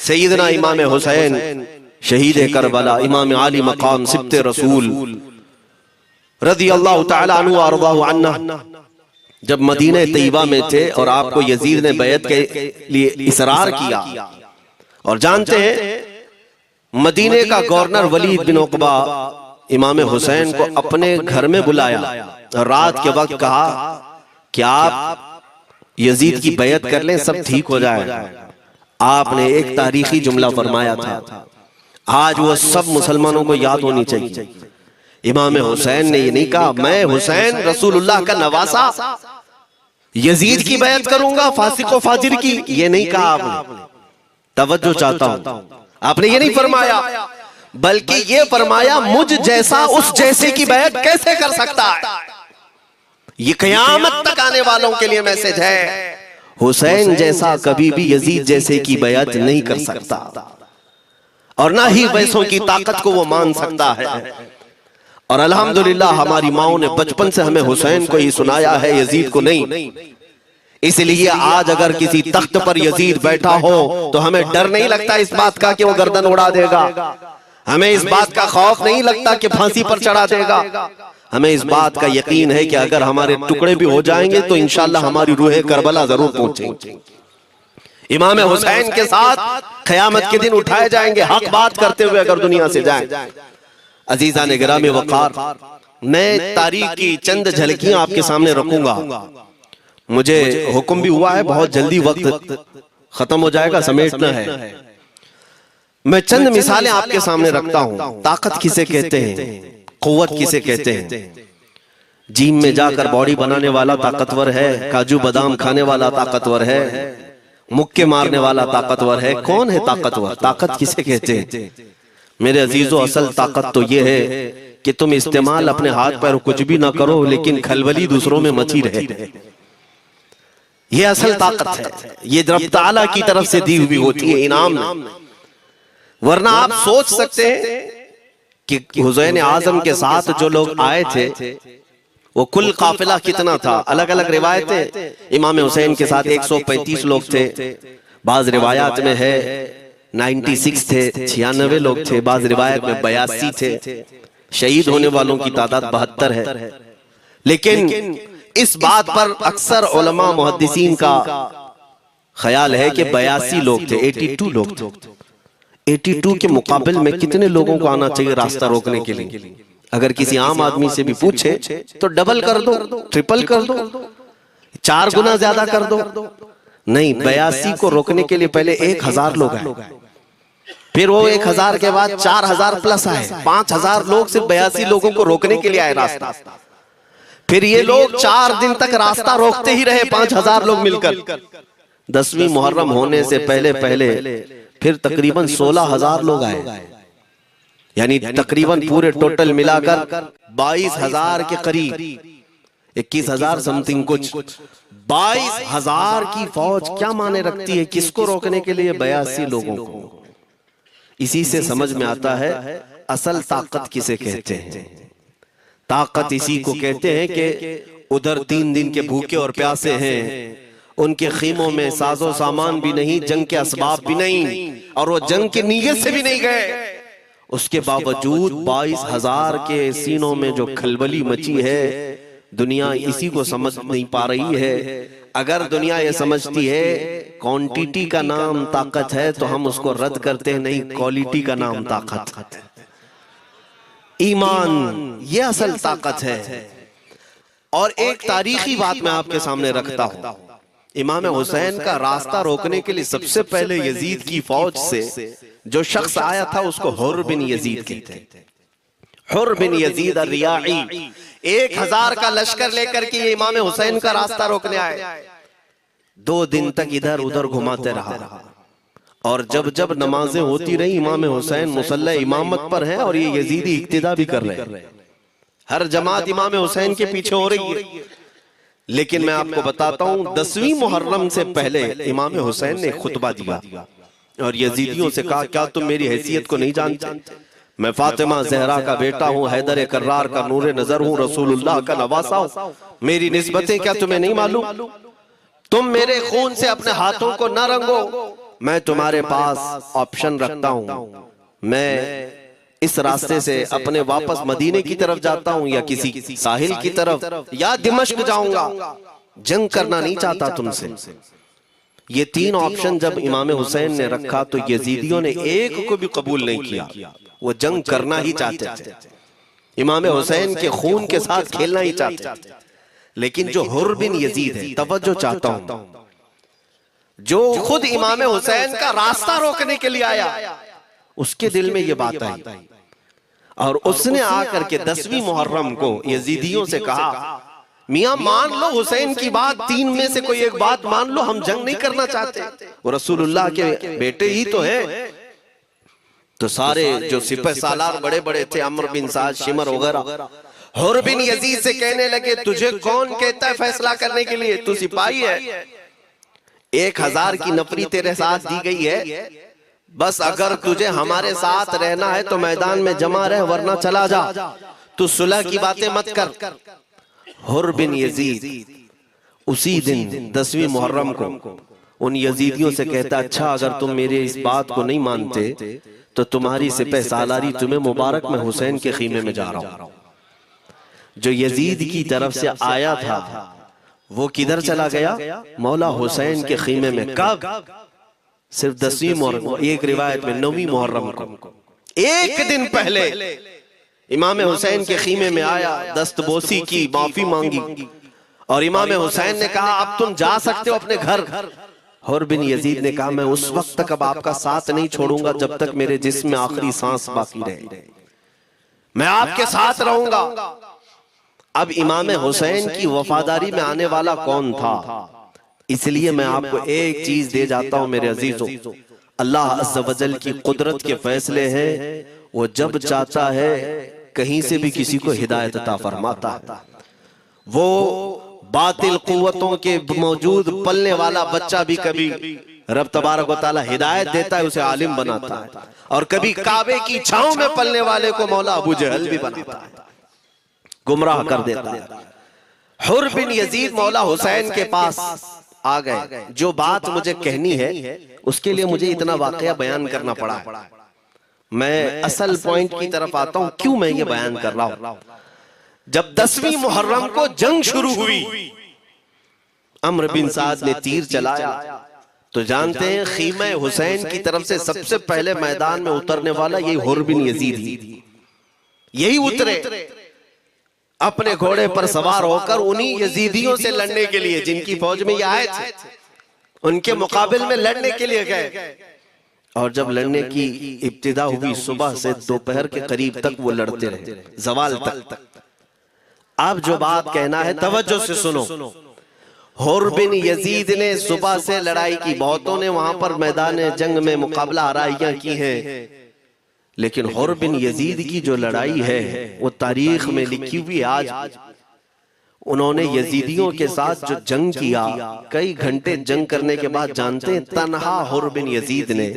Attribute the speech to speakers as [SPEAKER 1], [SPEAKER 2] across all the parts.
[SPEAKER 1] सैयदना इमाम हुसैन शहीद करबला, इमाम आली मकाम सिब्ते रसूल रज़ी अल्लाह तआला अन्हु व अर्ज़ाहु अन्ना जब मदीने तैयबा में थे और आपको यजीद ने बैत के लिए इसरार किया, और जानते हैं मदीने का गवर्नर वलीद बिन उक़बा इमाम हुसैन को अपने घर में बुलाया और रात के वक्त कहा कि आप यजीद की बैत कर लें, सब ठीक हो जाएगा। आपने एक तारीखी जुमला फरमाया था, आज वो सब मुसलमानों को याद होनी चाहिए। इमाम हुसैन ने ये नहीं कहा मैं हुसैन रसूलुल्लाह का नवासा यजीद की बैत करूंगा फासिक व फाजिर की, ये नहीं कहा आपने। तवज्जो चाहता हूं, आपने ये नहीं फरमाया, बल्कि ये फरमाया मुझ जैसा उस जैसे की बैत कैसे कर सकता है। ये क़यामत तक आने वालों के लिए मैसेज है, हुसैन जैसा कभी भी यजीद जैसे की बैत नहीं कर सकता, और ना ही वैसों की ताकत को वो मान सकता है। और अल्हम्दुलिल्लाह हमारी माओ ने बचपन से हमें हुसैन को ही सुनाया है, यजीद को नहीं। इसलिए आज अगर किसी तख्त पर यजीद बैठा हो तो हमें डर नहीं लगता इस बात का कि वो गर्दन उड़ा देगा, हमें इस बात का खौफ नहीं लगता कि फांसी पर चढ़ा देगा। हमें इस बात का यकीन है कि अगर हमारे टुकड़े भी हो जाएंगे तो इंशाअल्लाह हमारी रूह करबला जरूर पहुंचेगी। इमाम हुसैन के साथ क़यामत के दिन उठाए जाएंगे, हक बात करते हुए अगर दुनिया से जाएं। अजीजा ने गिरामी वक़ार, मैं तारीख की चंद झलकियां आपके सामने रखूंगा। मुझे हुक्म भी हुआ है, बहुत जल्दी वक्त खत्म हो जाएगा, समेटना है। मैं चंद मिसालें आपके सामने रखता हूं। ताकत किसे कहते हैं, कुव्वत किसे कहते हैं। जिम में जाकर बॉडी बनाने वाला ताकतवर है, काजू बादाम खाने वाला ताकतवर है, मुक्के मारने वाला ताकतवर है। कौन है ताकतवर? ताकत किसे कहते हैं? मेरे अजीजों, असल ताकत तो ये है कि तुम इस्तेमाल अपने हाथ पैर कुछ भी ना करो, लेकिन खलबली दूसरों में मची रहे। ये असल ताकत है, ये रब ताला की तरफ से दी हुई होती है इनाम में। वरना आप सोच सकते हैं कि हुसैन आजम के साथ जो लोग आए थे वो कुल काफिला कितना था। अलग अलग रिवायतें, इमाम हुसैन के साथ 135 लोग थे, बाज रिवायात में है 96 थे, 96 लोग थे, बाज रिवायत में 82 थे। शहीद होने वालों की तादाद 72 है। लेकिन इस बात पर अक्सर उलमा मुहद्दिसीन का ख्याल है कि 82 लोग थे, 82 लोग थे। 82 के मुकाबले में कितने लोगों को आना चाहिए रास्ता रोकने के लिए? अगर किसी आम आदमी से भी पूछे तो डबल कर दो, ट्रिपल कर दो, 4 गुना ज्यादा कर दो। नहीं, 82 को रोकने के लिए पहले 1000 लोग आए, फिर वो 1000 के बाद 4000 प्लस आए, 5000 लोग सिर्फ 82 लोगों को रोकने के लिए आए रास्ता। फिर ये लोग 4 दिन तक रास्ता रोकते ही रहे, 5000 लोग मिलकर। 10वीं मुहर्रम होने से पहले पहले फिर तकरीबन 16000 लोग आए, यानी तकरीबन पूरे टोटल मिलाकर 22000 के करीब, 21000 समथिंग कुछ। 22000 की फौज क्या माने रखती है किसको रोकने के लिए? 82 लोगों को। इसी से समझ में आता है असल ताकत किसे कहते हैं। ताकत इसी को कहते हैं कि उधर 3 दिन के भूखे और प्यासे हैं, उनके खीमों में साजो सामान भी नहीं, जंग के असबाब भी नहीं, और वो जंग की नीयत से भी नहीं गए। उसके बावजूद 22000 के सीनों में जो खलबली मची है, दुनिया इसी को समझ नहीं पा रही है। अगर दुनिया ये समझती है क्वांटिटी का नाम ताकत है तो हम उसको रद्द करते हैं, नहीं, क्वालिटी का नाम ताकत है। ईमान ये असल ताकत है। और एक तारीखी बात मैं आपके सामने रखता हूं। इमाम हुसैन का रास्ता रोकने के लिए सबसे पहले यजीद की फौज से जो शख्स आया था उसको हुर बिन यजीद कहते हैं। हुर बिन यजीद अर-रियाई 1000 का लश्कर लेकर के ये इमाम हुसैन का रास्ता रोकने आए। 2 दिन तक इधर उधर घुमाते रहा, और जब जब नमाजें होती रही, इमाम हुसैन मुसल्ला इमामत पर हैं और ये यजीदी इक्तिदा भी कर रहे हैं। हर जमात इमाम हुसैन के पीछे हो रही है। लेकिन मैं आपको बताता हूं, 10वीं मुहर्रम से पहले इमाम हुसैन ने खुतबा दिया और यजीदियों से कहा, क्या तुम मेरी हैसियत को नहीं जानते? मैं फातिमा जहरा का बेटा हूँ, हैदर कर्रार का नूरे नजर हूँ, रसूलुल्लाह का नवासा हूँ। मेरी निस्बतें क्या तुम्हें नहीं मालूम? तुम मेरे खून से अपने हाथों को न रंगो, मैं तुम्हारे पास ऑप्शन रखता हूं, मैं इस रास्ते से अपने वापस मदीने की तरफ जाता हूं या किसी साहिल की तरफ या दिमश्क जाऊंगा, जंग करना नहीं चाहता तुमसे। ये तीन ऑप्शन जब इमाम हुसैन ने रखा तो यजीदियों ने एक को भी कबूल नहीं किया, वो जंग करना ही चाहते थे, इमाम हुसैन के खून के साथ खेलना ही चाहते थे। लेकिन जो हुर बिन यजीद है, तवज्जो चाहता हूं, जो खुद इमाम हुसैन का रास्ता रोकने के लिए आया, उसके दिल में ये बात आई और उसने आकर के 10वीं मुहर्रम को यजीदियों से कहा, मियां मान लो हुसैन की बात, तीन में से कोई एक बात मान लो, हम जंग नहीं करना चाहते, वो रसूलुल्लाह के बेटे ही तो है। तो सारे जो सिपह सालार बड़े बड़े थे, अमर बिन साद, शिमर वगैरह, हुर बिन यजीद से कहने लगे, तुझे कौन कहता है फैसला करने के लिए, तू सिपाही है, 1000 की नफरी तेरे साथ दी गई है, बस अगर तुझे हमारे साथ रहना है तो मैदान में जमा रहे, वरना चला जा, तू सुलह की बातें मत कर। हुर बिन यजीद उसी दिन 10वीं मुहर्रम को उन यजीदियों से कहता, अच्छा अगर तुम मेरे इस बात को नहीं मानते तो तुम्हारी सिपह सालारी तुम्हें मुबारक में हुसैन के खीमे में जा रहा हूं। जो यजीद की तरफ से आया था वो किधर चला गया, मौला हुसैन के खीमे में। कब? सिर्फ 10वीं मुहर्रम, एक रिवायत में 9वीं मुहर्रम को, एक दिन पहले इमाम हुसैन के खीमे में आया, दस्तबोसी की, माफी मांगी और इमाम हुसैन ने कहा अब तुम जा सकते हो अपने घर। हुर बिन यजीद ने कहा मैं उस वक्त तक अब आपका साथ नहीं छोड़ूंगा जब तक मेरे जिस्म में आखिरी सांस बाकी रहे, मैं आपके साथ रहूंगा। अब इमाम हुसैन की वफादारी में आने वाला कौन था, इसलिए मैं आपको एक चीज दे जाता हूं मेरे अजीजों, अल्लाह अज़्ज़ व जल की कुदरत के फैसले हैं, वो जब चाहता है कहीं से भी किसी को हिदायत अता फरमाता है। वो बातिल कुव्वतों के मौजूद पलने वाला बच्चा भी कभी रब तबारक व तआला हिदायत देता है, उसे आलिम बनाता है, और कभी काबे की छांव में पलने वाले को मौला अबू जहल भी बनाता है, गुमराह कर देता है। हुर बिन यजीद मौला हुसैन के पास आ गए। जो बात मुझे कहनी है उसके लिए मुझे इतना वाकया बयान करना पड़ा है। मैं असल पॉइंट की तरफ आता हूं, क्यों मैं ये बयान कर रहा हूं। जब 10वीं मुहर्रम को जंग शुरू हुई, अम्र बिन साद ने तीर चलाया, तो जानते हैं खीमा हुसैन की तरफ से सबसे पहले मैदान में उतरने वाला यही हुर बिन यजीद ही, यही उतरे अपने घोड़े पर सवार होकर उन्हीं यजीदियों से लड़ने के लिए जिनकी फौज में ये आए थे, उनके मुकाबिल में लड़ने के लिए गए। और जब लड़ने की इब्तिदा हुई, सुबह से दोपहर के करीब तक वो लड़ते रहे, जवाल तक। अब जो बात कहना है तवज्जो से सुनो। हुर बिन यजीद ने सुबह से लड़ाई की, बहुतों ने वहां पर मैदान जंग में मुकाबला आराइयां की हैं, लेकिन हुर बिन यजीद की जो लड़ाई है वो तारीख में लिखी हुई। आज उन्होंने यजीदियों के साथ जो जंग किया, कई घंटे जंग करने के बाद जानते हैं तन्हा हुर बिन यजीद ने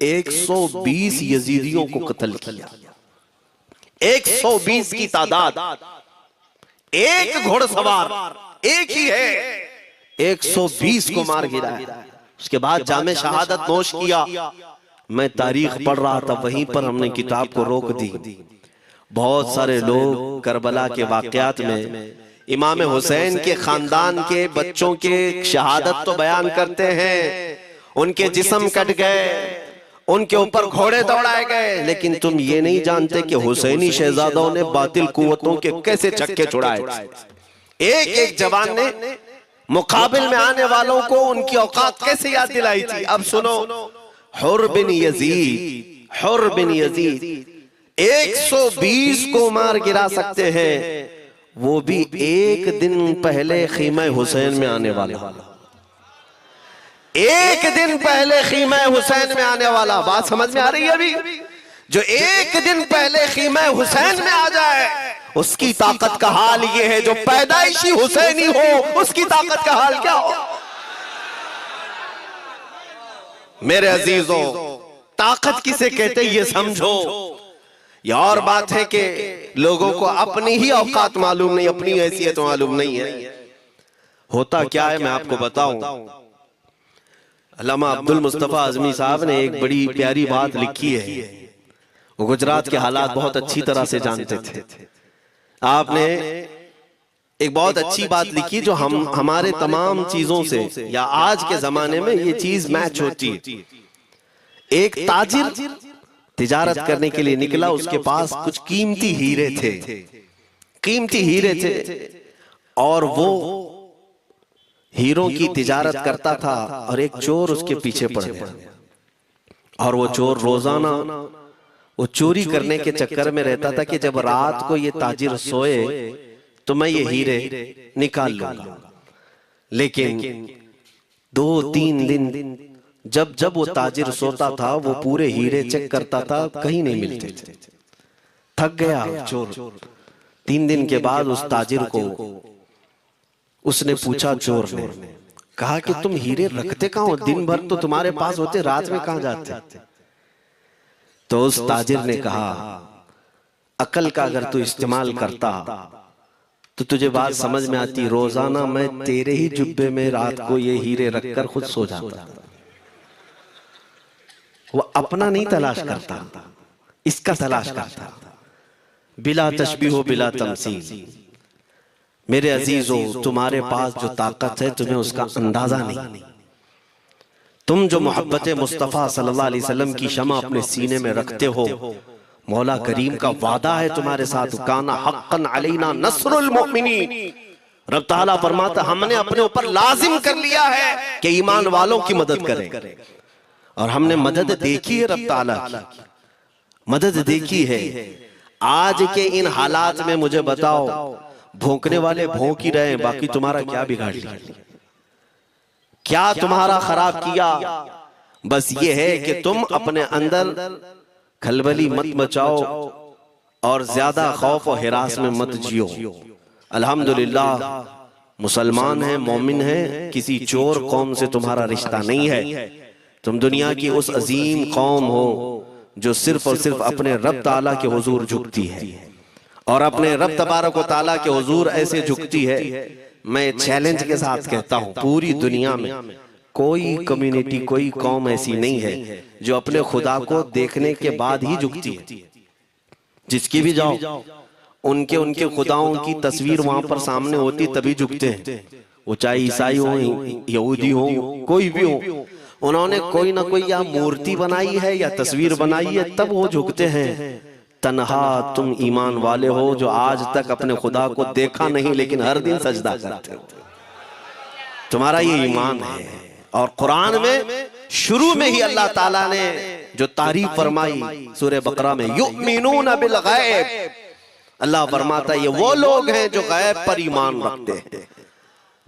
[SPEAKER 1] 120 यजीदियों को कत्ल किया। 120 की तादाद, एक घोड़सवार एक ही है, 120 को मार गिराया। उसके बाद जामे शहादत नोश किया। मैं तारीख पढ़ रहा था, वहीं पर हमने किताब को रोक दी। बहुत सारे लोग करबला के वाकयात में इमाम हुसैन के खानदान के बच्चों के शहादत तो बयान करते हैं, उनके जिस्म कट गए, उनके ऊपर घोड़े दौड़ाए गए, लेकिन तुम ये नहीं जानते कि हुसैनी शहजादों ने बातिल कुव्वतों के कैसे छक्के छुड़ाए। एक एक जवान ने मुकाबिल में आने वालों को उनकी औकात कैसे याद दिलाई थी। अब सुनो, हुर बिन यजीद 120 को मार गिरा सकते हैं, वो भी एक दिन पहले खीमा हुसैन में आने वाला, एक दिन पहले खीमा हुसैन में आने वाला। बात समझ में आ रही है अभी? जो एक दिन पहले खीमा हुसैन में आ जाए उसकी ताकत का हाल ये है, जो पैदाइशी हुसैनी हो उसकी ताकत का हाल क्या हो। मेरे अजीजों, ताकत किसे कहते ये समझो। यह और बात है कि लोगों को अपनी ही औकात मालूम नहीं, अपनी हैसियत मालूम नहीं है। होता क्या है मैं आपको बताऊं। अल्लामा अब्दुल मुस्तफा आजमी साहब ने एक बड़ी प्यारी बात लिखी है। वो गुजरात के हालात बहुत अच्छी तरह से जानते थे। आपने एक बहुत अच्छी बात लिखी जो हमारे तमाम चीजों से या आज के जमाने में ये चीज मैच होती है। एक ताजिर तिजारत करने के लिए निकला, उसके पास कुछ कीमती हीरे थे, कीमती हीरे थे, और वो हीरों की तिजारत करता था और एक चोर उसके पीछे पड़ गया। और वो चोर रोजाना वो चोरी करने के चक्कर में रहता था कि जब रात को ये ताजिर सोए तो मैं ये हीरे निकाल लूंगा। लेकिन 2-3 दिन जब जब वो ताजिर सोता था वो पूरे हीरे चेक करता था, कहीं नहीं मिलते थे। थक गया चोर। 3 दिन के बाद उस ताजिर को उसने पूछा, चोर ने कहा कि तुम हीरे रखते कहाँ हो? दिन भर तो तुम्हारे पास होते, रात में कहाँ जाते? तो उस ताजिर ने कहा, अकल का अगर तू इस्तेमाल करता तो तुझे बात समझ में आती। रोजाना मैं तेरे ही जुब्बे में रात को ये हीरे रखकर खुद सो जाता। वो अपना नहीं तलाश करता, इसका तलाश करता। बिला तशबीह बिला तमसील। मेरे अजीजों, तुम्हारे पास जो ताकत है तुम्हें उसका अंदाजा नहीं। तुम जो मोहब्बत मुस्तफ़ा सल्लल्लाहु अलैहि वसल्लम की शमा अपने सीने में रखते हो, मौला करीम का वादा है तुम्हारे साथ, काना हक्कन अलैना नस्रुल मुमिनीन। रब ताला फरमाता, हमने अपने ऊपर लाजिम कर लिया है कि ईमान वालों की मदद करें। और हमने मदद देखी है, रब ताला की मदद देखी है। आज के इन हालात में मुझे बताओ, भौंकने वाले भौंक ही रहे, बाकी तुम्हारा क्या बिगाड़ लिया? क्या तुम्हारा खराब किया? बस ये है कि तुम अपने अंदर खलबली मत मचाओ और ज्यादा खौफ और हिरास में मत जियो। अल्हम्दुलिल्लाह मुसलमान हैं, मोमिन हैं, किसी चोर कौम से तुम्हारा रिश्ता नहीं है। तुम दुनिया की उस अजीम कौम हो जो सिर्फ और सिर्फ अपने रब ताला के हुजूर झुकती है, और अपने रब तबारक व ताला के हुजूर ऐसे झुकती है। मैं चैलेंज के साथ कहता हूं, पूरी दुनिया में कोई कम्युनिटी, कोई कौम ऐसी नहीं है जो अपने खुदा को देखने के बाद ही झुकती है। जिसकी भी जाओ, उनके उनके खुदाओं की तस्वीर वहां पर सामने होती तभी झुकते हैं। वो चाहे ईसाई हो, यहूदी हो, कोई भी हो, उन्होंने कोई ना कोई या मूर्ति बनाई है या तस्वीर बनाई है, तब वो झुकते हैं। तन्हा तुम ईमान वाले हो जो आज तक अपने खुदा को देखा नहीं लेकिन हर दिन सजदा करते हो, तुम्हारा ये ईमान है। और कुरान में शुरू में ही अल्लाह ताला ने जो तारीफ फरमाई सूरह बकरा में, युमिनून बिल गैब, अल्लाह फरमाता है ये वो लोग हैं जो गैब पर ईमान रखते हैं,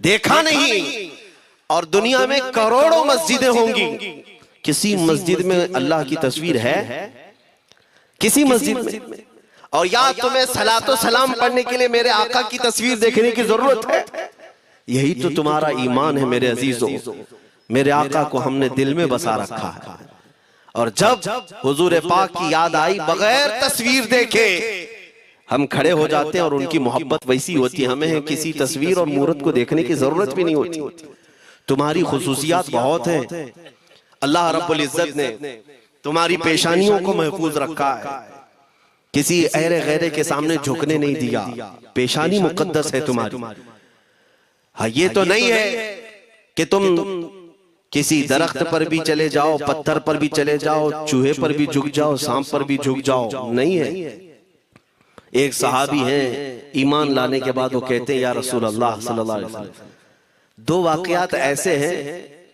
[SPEAKER 1] देखा नहीं। और दुनिया में करोड़ों मस्जिदें होंगी, किसी मस्जिद में अल्लाह की तस्वीर है? किसी मस्जिद में? और या तुम्हें सलातो सलाम पढ़ने के लिए मेरे आका की तस्वीर देखने की जरूरत है? यही तो तुम्हारा ईमान है मेरे अजीजों। मेरे आका को हमने दिल में बसा रखा है, और जब हुजूर पाक की याद आई, बगैर तस्वीर देखे हम खड़े हो जाते हैं। और उनकी मोहब्बत वैसी होती है, हमें किसी तस्वीर और मूरत को देखने की जरूरत भी नहीं होती। तुम्हारी खुसूसियात बहुत हैं। अल्लाह रब्बुल इज्जत ने तुम्हारी पेशानियों को महफूज रखा है, किसी ऐरे गैरे के सामने झुकने नहीं दिया। पेशानी मुकद्दस है तुम्हारी। हाँ, ये तो नहीं है कि तुम किसी दरख्त पर भी चले जाओ, पत्थर पर भी चले जाओ, चूहे पर भी झुक जाओ, सांप पर भी झुक जाओ, नहीं है। एक सहाबी हैं, ईमान लाने के बाद वो कहते हैं, या रसूल अल्लाह सल्लल्लाहु अलैहि वसल्लम, 2 वाकयात ऐसे हैं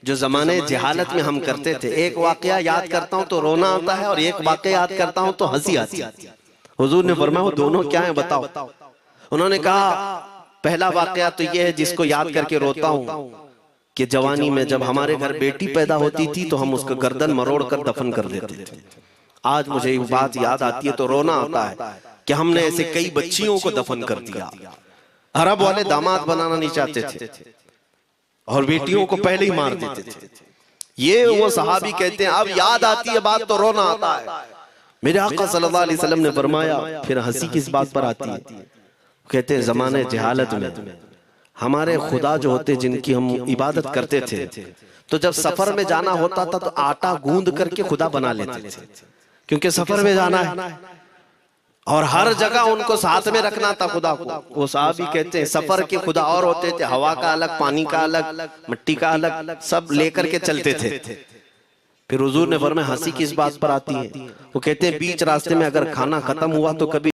[SPEAKER 1] जो जमाने जहालत में हम करते थे। एक वाकया याद करता हूं तो रोना आता है, और एक वाकया याद करता हूं तो हंसी आती है। हुजूर ने फरमाया, वो दोनों क्या है बताओ? उन्होंने कहा, पहला वाकया तो ये है जिसको याद करके रोता हूं कि जवानी में जब हमारे घर बेटी पैदा होती थी तो हम उसका गर्दन मरोड़ कर दफन कर देते थे। आज मुझे ये बात याद आती है तो रोना आता है कि हमने ऐसे कई बच्चियों को दफन कर दिया। अरब वाले दामाद बनाना नहीं चाहते थे और बेटियों को पहले ही मार देते थे। ये वो सहाबी कहते हैं, अब याद आती है बात तो रोना आता है। मेरे आका सल्लल्लाहु अलैहि वसल्लम ने फरमाया, फिर हंसी किस बात पर आती है? कहते हैं, जमाने जहालत में हमारे खुदा जो होते जिनकी हम इबादत करते थे, तो जब सफर में जाना होता था तो आटा गूंद करके खुदा बना लेते थे, क्योंकि सफर में जाना है और हर जगह उनको साथ में रखना था खुदा को। वो साहब ही कहते हैं सफर के खुदा और होते थे, हवा का अलग, पानी का अलग, मिट्टी का अलग, सब लेकर के चलते थे। फिर हुजूर ने फरमाया हंसी किस बात पर आती है? वो कहते हैं बीच रास्ते में अगर खाना खत्म हुआ तो कभी